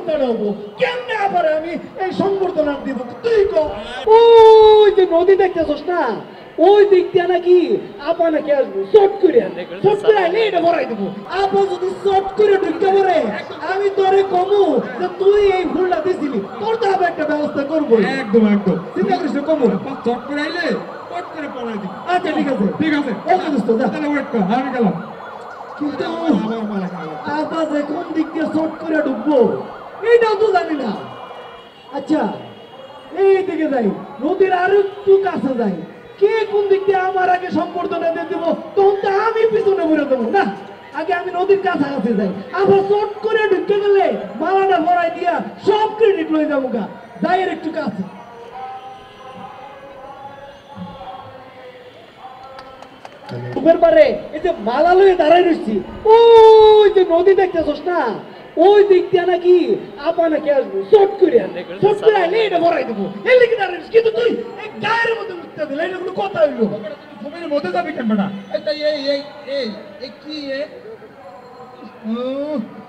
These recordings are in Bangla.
অবস্থাটা হবো? কেমনে আবার আমি এই সংবর্ধনা দিব তুই কো? ওই যে নদী দেখতেছস না, ওই দিক দিয়ে নাকি আপা নাকি আসবো শর্ট করে আইলে এটা ভরাই দেবো। আপা যদি শর্ট করে ঢুকতে পারে আমি তোরে কমু যে তুই এই ভুলটা দিছিলি, তোর তো আবার একটা ব্যবস্থা করবো। একদম একদম চিন্তা করিস না, কমু। চট করে আইলে চট করে পড়াই দিবি। আচ্ছা ঠিক আছে ঠিক আছে, ওকে দোস্ত যা। তাহলে ওয়েট কর, আমি গেলাম। কিন্তু আমার মারা খাওয়া আপা যে কোন দিক দিয়ে শর্ট করে ঢুকবো এইটাও তো জানি না। আচ্ছা এই দিকে যাই, নদীর আর একটু কাছে যাই, কে কোন দিক দিয়ে আমার আগে সম্বর্ধনা দিয়ে দেবো, তখন তো আমি পিছনে ঘুরে দেবো না। আগে আমি নদীর কাছাকাছি যাই, আবার শর্ট করে ঢুকে গেলে মালাটা ভরাই দিয়া সব ক্রেডিট লয়ে যাবো গা। যাই এর একটু কাছে। পুকুর পারে এই যে মালা লয়ে দাঁড়াই রয়েছি, ওই যে নদী দেখতেছস না, ওই দিক দিয়ে নাকি আপা নাকি আসবো শর্ট করে আইলে এটা ভরাই দেবো। এই লিখে দাঁড়াইস, কিন্তু তুই এই গায়ের মধ্যে উঠতে দিলে এটা কোনো কথা হইলো? ছবির মধ্যে যাবি কেন বেটা? এই এই এই এই কি এ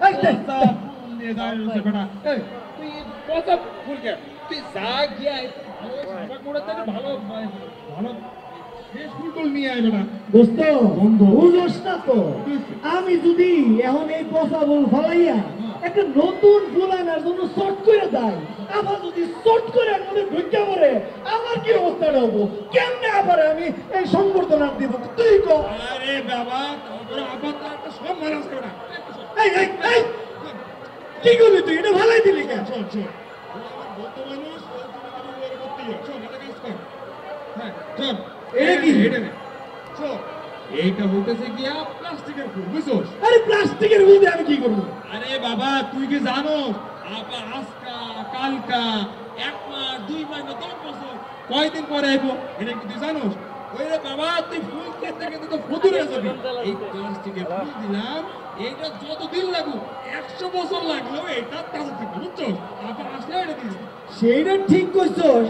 এই দেখ, নিয়ে দাঁড়িয়ে বেটা। এই তুই কথা ভুল কে? তুই যা গিয়া ভালো সাবা করে তাহলে ভালো ভালো বেশ ফুলটুল নিয়ে আয় বেটা। দোস্ত বন্ধু। বুঝোস না তো, আমি যদি এখন এই পচা বল ফলাইয়া একটা নতুন ফুল আনার জন্য শর্ট করে দেয়, আবার যদি শর্ট করে মধ্যে ঢুকে পড়ে আমার কি অবস্থাটা হবো? কেমনে আবার আমি এই সংবর্ধনা দিব তুই কো? আরে বাবা, তোর আবার তো একটা সম্মান আছে বেটা। এই এই এই কি করলি তুই? এটা ভালাই দিলি কেন? শোন শোন, আমার বন্ধু মানুষ, ও তুমি ওর করতে হয়। শোন, এটা কাজ কর। হ্যাঁ, শোন। এটা কি? এটা নে। শোন, এইটা হইতেছে গিয়া প্লাস্টিকের ফুল, বুঝছস? আরে প্লাস্টিকের মধ্যে আমি কি করবো? আরে বাবা, তুই কি জানো আপা আজকা কালকা 1 মাস 2 মাস না 10 বছর কয়দিন পরে আইবো? এটা কি তুই জানোস? ওই রে বাবা, তুই ফুল খেতে খেতে তো ফতুর হয়ে যাবি। এই প্লাস্টিকের ফুল দিলাম, এইটা যতদিন লাগুক 100 বছর লাগলেও এটা তাজা থাকবে, বুঝছস? আপা আসলে এটা দিস। সেইটা ঠিক কইছস,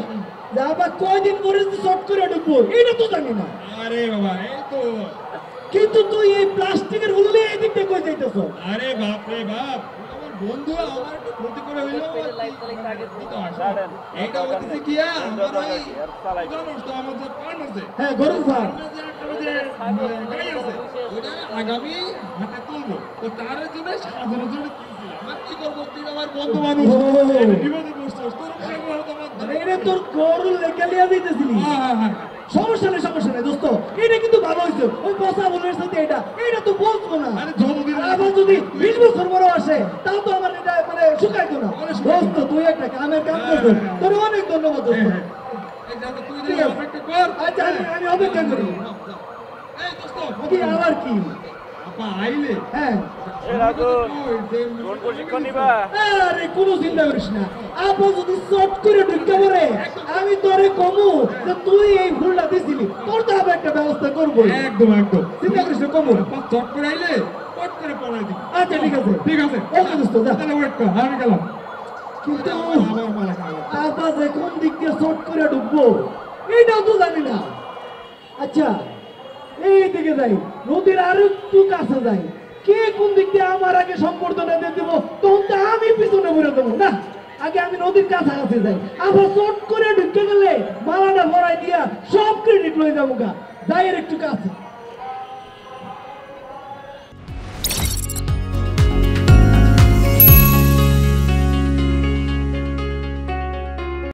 যে আবার কয়দিন পরে শর্ট করে ঢুকবো এটা তো জানি না। আরে বাবা, এই তো। কিন্তু তুই এই প্লাস্টিকের হুললে এই দিকটা কই যাইতেছ? আরে বাপ রে বাপ, আমার বন্ধু আমার একটু ক্ষতি করে হইলো। এইটা হইতেছে কি আমার ওই জানোস তো আমার যে পান আছে, হ্যাঁ গরু ফার্ম। গাড়ি আছে, ওইটা আগামী হাতে তুলবো। তো তার জন্য সাজানোর জন্য কিনছিলাম। আর কি করবো, তুই আমার বন্ধু মানুষ, বিপদে পড়ছিস, তোর উপরে তোমার এটা তোর গরু লেখা লিয়া দিতেছিলি। সমস্যা নেই দোস্ত, এটা কিন্তু ভালো হয়েছে। ওই বসা বলের সাথে এটা তো বলবো না। আরে যতদিন আবার যদি 20 বছর বড় আসে তাও তো আমার এটা মানে শুকাইতো না। দোস্ত তুই একটা কামের কাম করছিস, তোর অনেক ধন্যবাদ দোস্ত। এই যা তো তুই যদি অপেক্ষা কর। আচ্ছা আমি অপেক্ষা করি। এই দোস্ত, কি আবার কি? আপা আইলে হ্যাঁ প্রশিক্ষণ নিবা? আরে কোনো চিন্তা করিস না, আপা যদি শর্ট করে ঢুকতে পারে আমি তোরে কমু যে তুই এই ভুলটা দিছিলি, তোর তো আবার একটা ব্যবস্থা করবো। একদম একদম চিন্তা করিস না, কমু। চট করে আইলে চট করে পড়াই দিবি। আচ্ছা ঠিক আছে ঠিক আছে, ওকে দোস্ত যা। তাহলে ওয়েট কর, আমি গেলাম। কিন্তু আমার মারা খাওয়া আপা যে কোন দিক দিয়ে শর্ট করে ঢুকবো এইটাও তো জানি না। আচ্ছা এই দিকে যাই, নদীর আর একটু কাছে যাই, কে কোন দিক দিয়ে আমার আগে সম্বর্ধনা দিয়ে দেবো, তখন তো আমি পিছনে ঘুরে দেবো না। আগে আমি নদীর কাছাকাছি যাই, আবার শর্ট করে ঢুকে গেলে মালাটা ভরাই দিয়া সব ক্রেডিট লয়ে যাবো গা। যাই এর একটু কাছে।